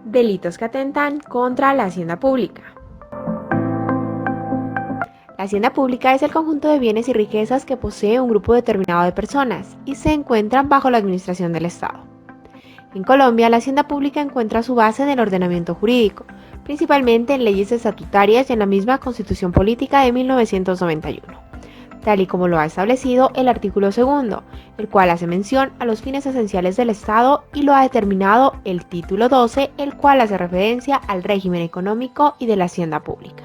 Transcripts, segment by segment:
Delitos que atentan contra la hacienda pública. La hacienda pública es el conjunto de bienes y riquezas que posee un grupo determinado de personas y se encuentran bajo la administración del Estado. En Colombia, la hacienda pública encuentra su base en el ordenamiento jurídico, principalmente en leyes estatutarias y en la misma Constitución Política de 1991, tal y como lo ha establecido el artículo 2, el cual hace mención a los fines esenciales del Estado, y lo ha determinado el título 12, el cual hace referencia al régimen económico y de la hacienda pública.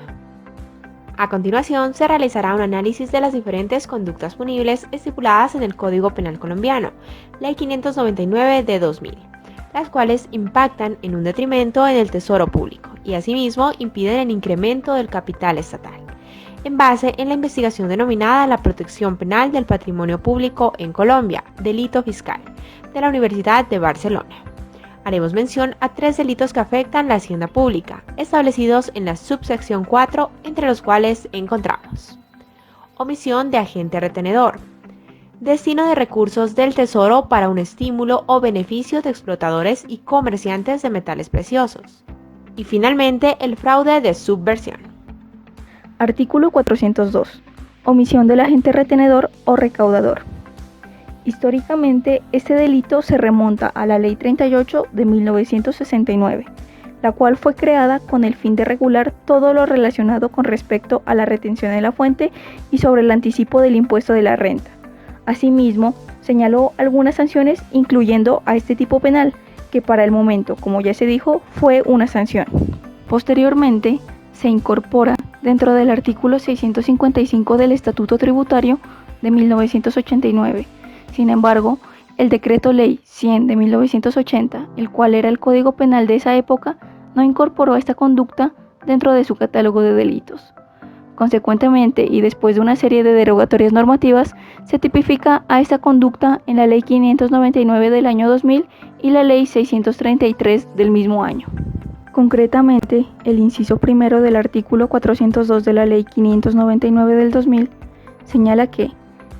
A continuación, se realizará un análisis de las diferentes conductas punibles estipuladas en el Código Penal colombiano, Ley 599 de 2000, las cuales impactan en un detrimento en el tesoro público y asimismo impiden el incremento del capital estatal, en base en la investigación denominada la protección penal del patrimonio público en Colombia, delito fiscal, de la Universidad de Barcelona. Haremos mención a 3 delitos que afectan la hacienda pública, establecidos en la subsección 4, entre los cuales encontramos: omisión de agente retenedor, destino de recursos del tesoro para un estímulo o beneficio de explotadores y comerciantes de metales preciosos, y finalmente el fraude de subversión. Artículo 402. Omisión del agente retenedor o recaudador. Históricamente, este delito se remonta a la Ley 38 de 1969, la cual fue creada con el fin de regular todo lo relacionado con respecto a la retención de la fuente y sobre el anticipo del impuesto de la renta. Asimismo, señaló algunas sanciones incluyendo a este tipo penal, que para el momento, como ya se dijo, fue una sanción. Posteriormente, se incorpora dentro del artículo 655 del Estatuto Tributario de 1989. Sin embargo, el Decreto Ley 100 de 1980, el cual era el Código Penal de esa época, no incorporó esta conducta dentro de su catálogo de delitos. Consecuentemente, y después de una serie de derogatorias normativas, se tipifica a esta conducta en la Ley 599 del año 2000 y la Ley 633 del mismo año. Concretamente, el inciso primero del artículo 402 de la Ley 599 del 2000 señala que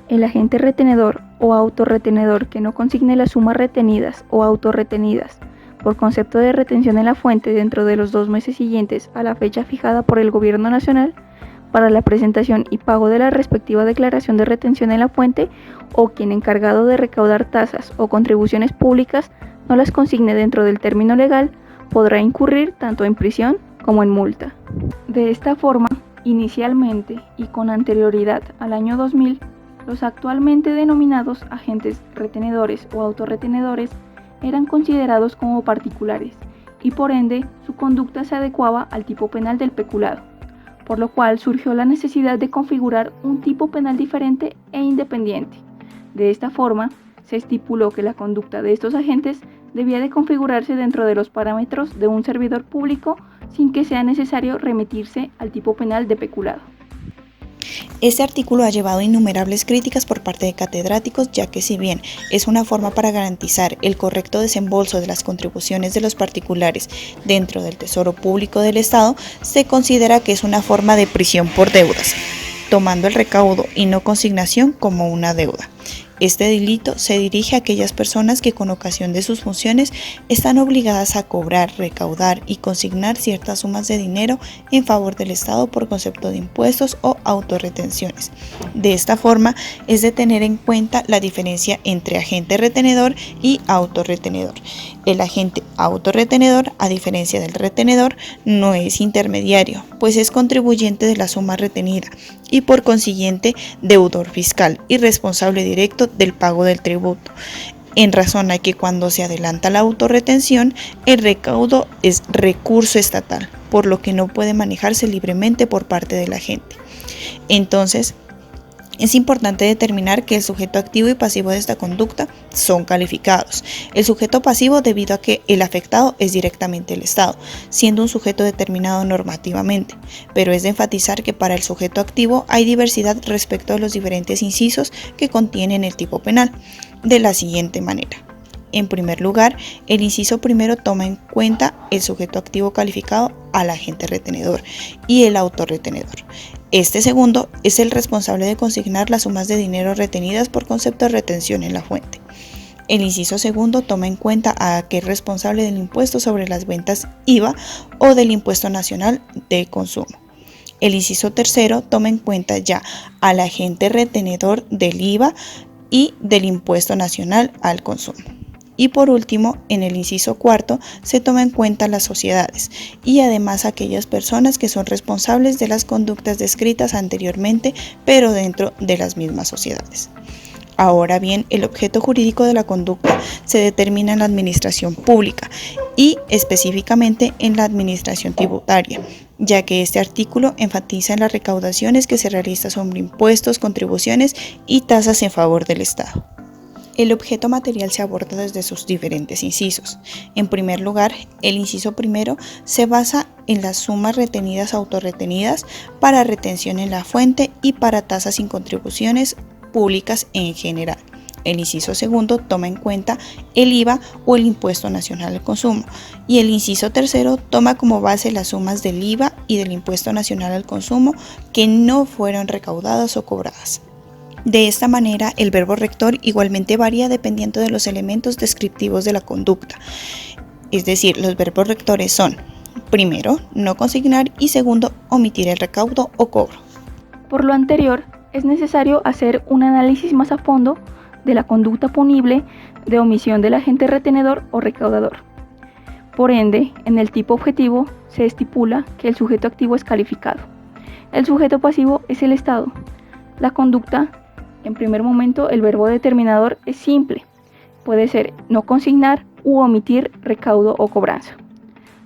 el agente retenedor o autorretenedor que no consigne las sumas retenidas o autorretenidas por concepto de retención en la fuente dentro de los 2 meses siguientes a la fecha fijada por el Gobierno Nacional para la presentación y pago de la respectiva declaración de retención en la fuente, o quien encargado de recaudar tasas o contribuciones públicas no las consigne dentro del término legal, podrá incurrir tanto en prisión como en multa. De esta forma, inicialmente y con anterioridad al año 2000, los actualmente denominados agentes retenedores o autorretenedores eran considerados como particulares y por ende su conducta se adecuaba al tipo penal del peculado, por lo cual surgió la necesidad de configurar un tipo penal diferente e independiente. De esta forma, se estipuló que la conducta de estos agentes debía de configurarse dentro de los parámetros de un servidor público sin que sea necesario remitirse al tipo penal de peculado. Este artículo ha llevado innumerables críticas por parte de catedráticos, ya que si bien es una forma para garantizar el correcto desembolso de las contribuciones de los particulares dentro del tesoro público del Estado, se considera que es una forma de prisión por deudas, tomando el recaudo y no consignación como una deuda. Este delito se dirige a aquellas personas que con ocasión de sus funciones están obligadas a cobrar, recaudar y consignar ciertas sumas de dinero en favor del Estado por concepto de impuestos o autorretenciones. De esta forma es de tener en cuenta la diferencia entre agente retenedor y autorretenedor. El agente autorretenedor, a diferencia del retenedor, no es intermediario, pues es contribuyente de la suma retenida y por consiguiente deudor fiscal y responsable directo del pago del tributo, en razón a que cuando se adelanta la autorretención, el recaudo es recurso estatal, por lo que no puede manejarse libremente por parte del agente. Entonces, es importante determinar que el sujeto activo y pasivo de esta conducta son calificados. El sujeto pasivo debido a que el afectado es directamente el Estado, siendo un sujeto determinado normativamente, pero es de enfatizar que para el sujeto activo hay diversidad respecto a los diferentes incisos que contienen el tipo penal, de la siguiente manera. En primer lugar, el inciso primero toma en cuenta el sujeto activo calificado al agente retenedor y el autorretenedor. Este segundo es el responsable de consignar las sumas de dinero retenidas por concepto de retención en la fuente. El inciso segundo toma en cuenta a aquel responsable del impuesto sobre las ventas IVA o del impuesto nacional de consumo. El inciso tercero toma en cuenta ya al agente retenedor del IVA y del impuesto nacional al consumo. Y por último, en el inciso cuarto se toma en cuenta las sociedades y además aquellas personas que son responsables de las conductas descritas anteriormente, pero dentro de las mismas sociedades. Ahora bien, el objeto jurídico de la conducta se determina en la administración pública y específicamente en la administración tributaria, ya que este artículo enfatiza en las recaudaciones que se realizan sobre impuestos, contribuciones y tasas en favor del Estado. El objeto material se aborda desde sus diferentes incisos. En primer lugar, el inciso primero se basa en las sumas retenidas o autorretenidas para retención en la fuente y para tasas sin contribuciones públicas en general. El inciso segundo toma en cuenta el IVA o el impuesto nacional al consumo y el inciso tercero toma como base las sumas del IVA y del impuesto nacional al consumo que no fueron recaudadas o cobradas. De esta manera, el verbo rector igualmente varía dependiendo de los elementos descriptivos de la conducta. Es decir, los verbos rectores son, primero, no consignar y segundo, omitir el recaudo o cobro. Por lo anterior, es necesario hacer un análisis más a fondo de la conducta punible de omisión del agente retenedor o recaudador. Por ende, en el tipo objetivo se estipula que el sujeto activo es calificado. El sujeto pasivo es el Estado. La conducta, en primer momento, el verbo determinador es simple. Puede ser no consignar u omitir recaudo o cobranza.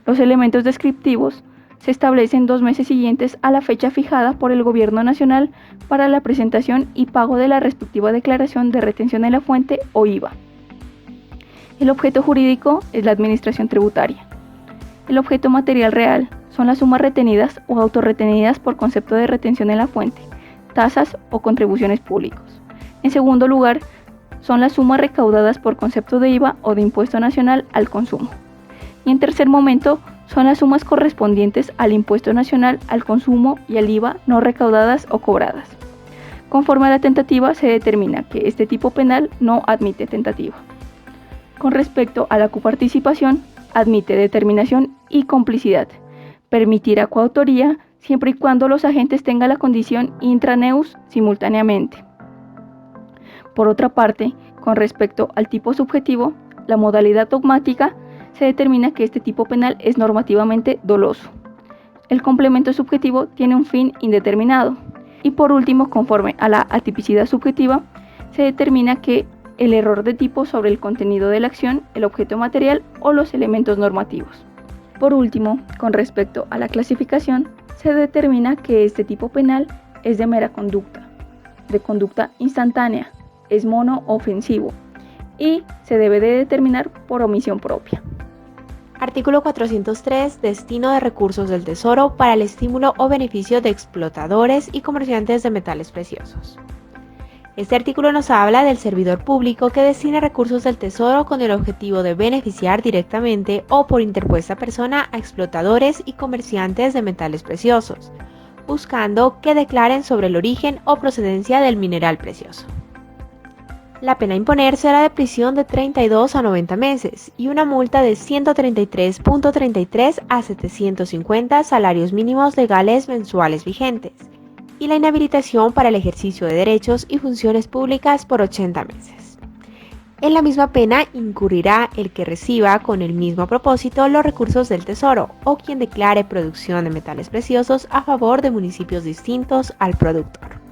Los elementos descriptivos se establecen 2 meses siguientes a la fecha fijada por el Gobierno Nacional para la presentación y pago de la respectiva declaración de retención en la fuente o IVA. El objeto jurídico es la administración tributaria. El objeto material real son las sumas retenidas o autorretenidas por concepto de retención en la fuente, tasas o contribuciones públicos. En segundo lugar, son las sumas recaudadas por concepto de IVA o de impuesto nacional al consumo. Y en tercer momento, son las sumas correspondientes al impuesto nacional al consumo y al IVA no recaudadas o cobradas. Conforme a la tentativa, se determina que este tipo penal no admite tentativa. Con respecto a la coparticipación, admite determinación y complicidad. Permitirá coautoría siempre y cuando los agentes tengan la condición intraneus simultáneamente. Por otra parte, con respecto al tipo subjetivo, la modalidad dogmática, se determina que este tipo penal es normativamente doloso. El complemento subjetivo tiene un fin indeterminado. Y por último, conforme a la atipicidad subjetiva, se determina que el error de tipo sobre el contenido de la acción, el objeto material o los elementos normativos. Por último, con respecto a la clasificación, se determina que este tipo penal es de mera conducta, de conducta instantánea, es monoofensivo y se debe de determinar por omisión propia. Artículo 403. Destino de recursos del Tesoro para el estímulo o beneficio de explotadores y comerciantes de metales preciosos. Este artículo nos habla del servidor público que destina recursos del Tesoro con el objetivo de beneficiar directamente o por interpuesta persona a explotadores y comerciantes de metales preciosos, buscando que declaren sobre el origen o procedencia del mineral precioso. La pena a imponer será de prisión de 32 a 90 meses y una multa de 133.33 a 750 salarios mínimos legales mensuales vigentes, y la inhabilitación para el ejercicio de derechos y funciones públicas por 80 meses. En la misma pena incurrirá el que reciba con el mismo propósito los recursos del Tesoro o quien declare producción de metales preciosos a favor de municipios distintos al productor.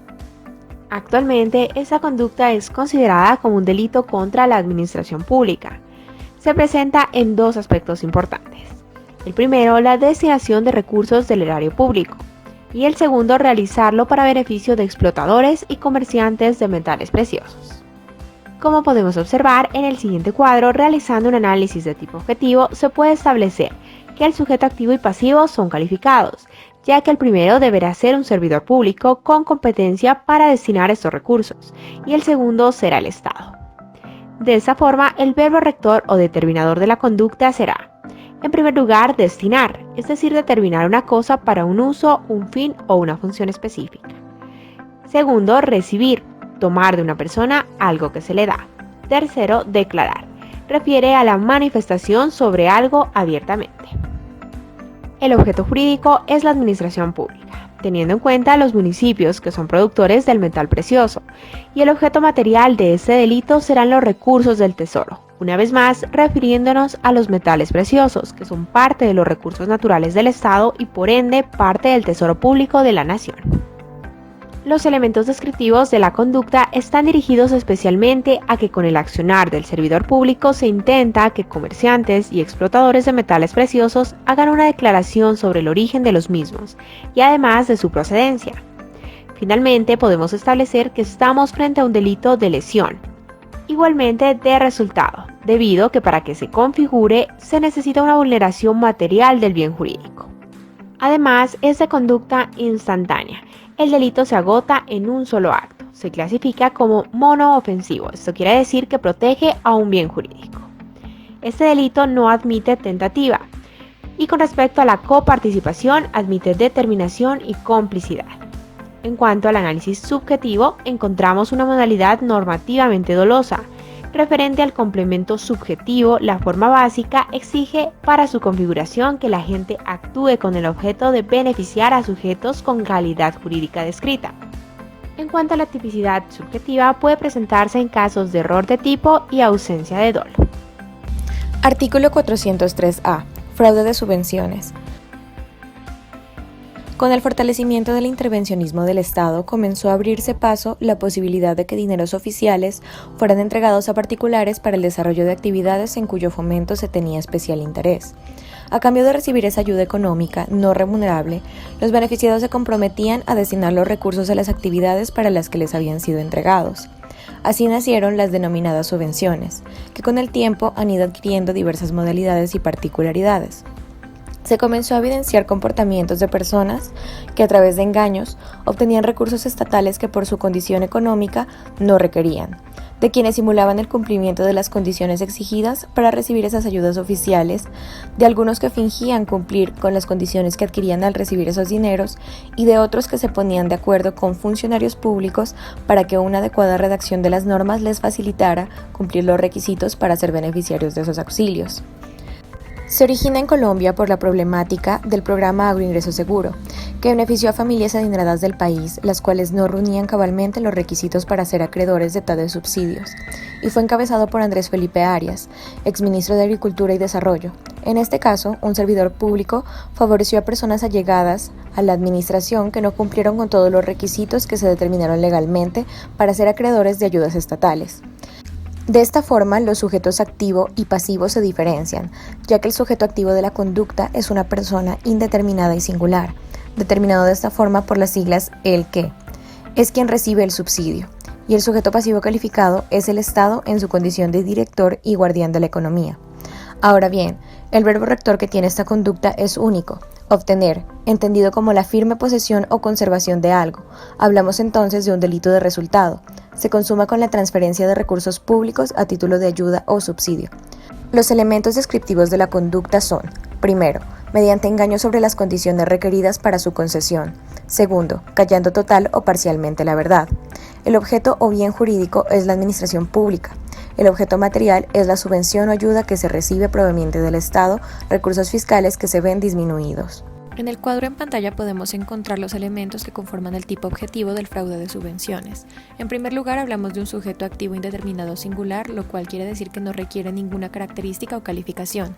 Actualmente, esta conducta es considerada como un delito contra la administración pública. Se presenta en 2 aspectos importantes. El primero, la destinación de recursos del erario público, y el segundo, realizarlo para beneficio de explotadores y comerciantes de metales preciosos. Como podemos observar en el siguiente cuadro, realizando un análisis de tipo objetivo, se puede establecer que el sujeto activo y pasivo son calificados, ya que el primero deberá ser un servidor público con competencia para destinar estos recursos, y el segundo será el Estado. De esta forma, el verbo rector o determinador de la conducta será, en primer lugar, destinar, es decir, determinar una cosa para un uso, un fin o una función específica. Segundo, recibir, tomar de una persona algo que se le da. tercero, declarar. Refiere a la manifestación sobre algo abiertamente. El objeto jurídico es la administración pública, teniendo en cuenta los municipios que son productores del metal precioso, y el objeto material de este delito serán los recursos del tesoro, una vez más refiriéndonos a los metales preciosos, que son parte de los recursos naturales del Estado y por ende parte del tesoro público de la nación. Los elementos descriptivos de la conducta están dirigidos especialmente a que con el accionar del servidor público se intenta que comerciantes y explotadores de metales preciosos hagan una declaración sobre el origen de los mismos y además de su procedencia. Finalmente, podemos establecer que estamos frente a un delito de lesión, igualmente de resultado, debido a que para que se configure se necesita una vulneración material del bien jurídico. Además, es de conducta instantánea. El delito se agota en un solo acto. Se clasifica como monoofensivo. Esto quiere decir que protege a un bien jurídico. Este delito no admite tentativa. Y con respecto a la coparticipación, admite determinación y complicidad. En cuanto al análisis subjetivo, encontramos una modalidad normativamente dolosa. Referente al complemento subjetivo, la forma básica exige para su configuración que el agente actúe con el objeto de beneficiar a sujetos con calidad jurídica descrita. En cuanto a la tipicidad subjetiva, puede presentarse en casos de error de tipo y ausencia de dolo. Artículo 403A. Fraude de subvenciones. Con el fortalecimiento del intervencionismo del Estado, comenzó a abrirse paso la posibilidad de que dineros oficiales fueran entregados a particulares para el desarrollo de actividades en cuyo fomento se tenía especial interés. A cambio de recibir esa ayuda económica no remunerable, los beneficiados se comprometían a destinar los recursos a las actividades para las que les habían sido entregados. Así nacieron las denominadas subvenciones, que con el tiempo han ido adquiriendo diversas modalidades y particularidades. Se comenzó a evidenciar comportamientos de personas que a través de engaños obtenían recursos estatales que por su condición económica no requerían, de quienes simulaban el cumplimiento de las condiciones exigidas para recibir esas ayudas oficiales, de algunos que fingían cumplir con las condiciones que adquirían al recibir esos dineros y de otros que se ponían de acuerdo con funcionarios públicos para que una adecuada redacción de las normas les facilitara cumplir los requisitos para ser beneficiarios de esos auxilios. Se origina en Colombia por la problemática del programa Agroingreso Seguro, que benefició a familias adineradas del país, las cuales no reunían cabalmente los requisitos para ser acreedores de tales subsidios, y fue encabezado por Andrés Felipe Arias, exministro de Agricultura y Desarrollo. En este caso, un servidor público favoreció a personas allegadas a la administración que no cumplieron con todos los requisitos que se determinaron legalmente para ser acreedores de ayudas estatales. De esta forma, los sujetos activo y pasivo se diferencian, ya que el sujeto activo de la conducta es una persona indeterminada y singular, determinado de esta forma por las siglas el que, es quien recibe el subsidio, y el sujeto pasivo calificado es el Estado en su condición de director y guardián de la economía. Ahora bien, el verbo rector que tiene esta conducta es único, obtener, entendido como la firme posesión o conservación de algo. Hablamos entonces de un delito de resultado. Se consuma con la transferencia de recursos públicos a título de ayuda o subsidio. Los elementos descriptivos de la conducta son: primero, mediante engaño sobre las condiciones requeridas para su concesión. Segundo, callando total o parcialmente la verdad. El objeto o bien jurídico es la administración pública. El objeto material es la subvención o ayuda que se recibe proveniente del Estado, recursos fiscales que se ven disminuidos. En el cuadro en pantalla podemos encontrar los elementos que conforman el tipo objetivo del fraude de subvenciones. En primer lugar, hablamos de un sujeto activo indeterminado singular, lo cual quiere decir que no requiere ninguna característica o calificación.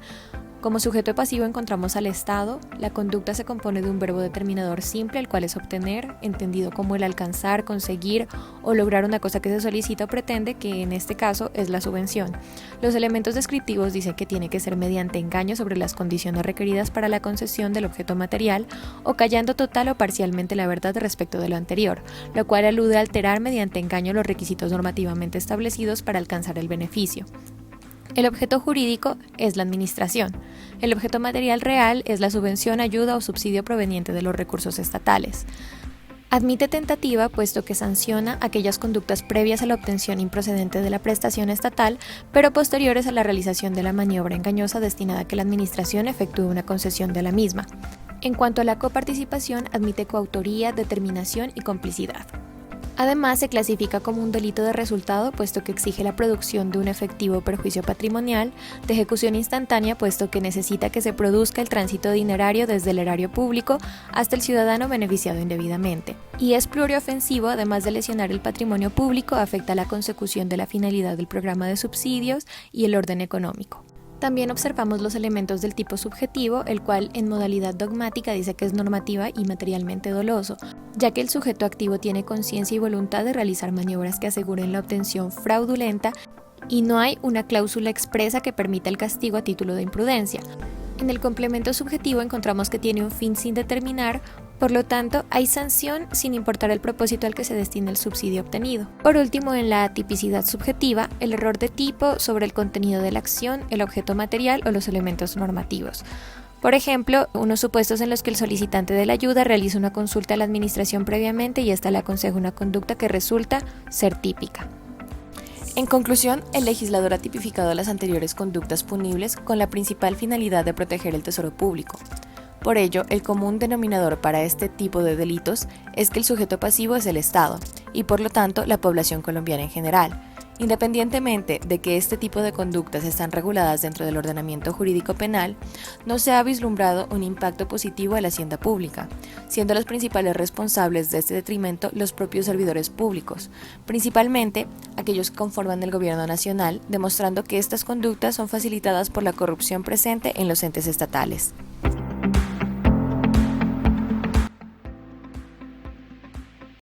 Como sujeto pasivo encontramos al Estado. La conducta se compone de un verbo determinador simple, el cual es obtener, entendido como el alcanzar, conseguir o lograr una cosa que se solicita o pretende, que en este caso es la subvención. Los elementos descriptivos dicen que tiene que ser mediante engaño sobre las condiciones requeridas para la concesión del objeto material o callando total o parcialmente la verdad respecto de lo anterior, lo cual alude a alterar mediante engaño los requisitos normativamente establecidos para alcanzar el beneficio. El objeto jurídico es la administración. El objeto material real es la subvención, ayuda o subsidio proveniente de los recursos estatales. Admite tentativa, puesto que sanciona aquellas conductas previas a la obtención improcedente de la prestación estatal, pero posteriores a la realización de la maniobra engañosa destinada a que la administración efectúe una concesión de la misma. En cuanto a la coparticipación, admite coautoría, determinación y complicidad. Además, se clasifica como un delito de resultado, puesto que exige la producción de un efectivo perjuicio patrimonial, de ejecución instantánea, puesto que necesita que se produzca el tránsito dinerario desde el erario público hasta el ciudadano beneficiado indebidamente, y es pluriofensivo, además de lesionar el patrimonio público, afecta la consecución de la finalidad del programa de subsidios y el orden económico. También observamos los elementos del tipo subjetivo, el cual en modalidad dogmática dice que es normativa y materialmente doloso, ya que el sujeto activo tiene conciencia y voluntad de realizar maniobras que aseguren la obtención fraudulenta y no hay una cláusula expresa que permita el castigo a título de imprudencia. En el complemento subjetivo encontramos que tiene un fin sin determinar, por lo tanto, hay sanción sin importar el propósito al que se destina el subsidio obtenido. Por último, en la tipicidad subjetiva, el error de tipo sobre el contenido de la acción, el objeto material o los elementos normativos. Por ejemplo, unos supuestos en los que el solicitante de la ayuda realiza una consulta a la administración previamente y ésta le aconseja una conducta que resulta ser típica. En conclusión, el legislador ha tipificado las anteriores conductas punibles con la principal finalidad de proteger el tesoro público. Por ello, el común denominador para este tipo de delitos es que el sujeto pasivo es el Estado y por lo tanto la población colombiana en general, independientemente de que este tipo de conductas están reguladas dentro del ordenamiento jurídico penal, no se ha vislumbrado un impacto positivo a la hacienda pública, siendo los principales responsables de este detrimento los propios servidores públicos, principalmente aquellos que conforman el gobierno nacional, demostrando que estas conductas son facilitadas por la corrupción presente en los entes estatales.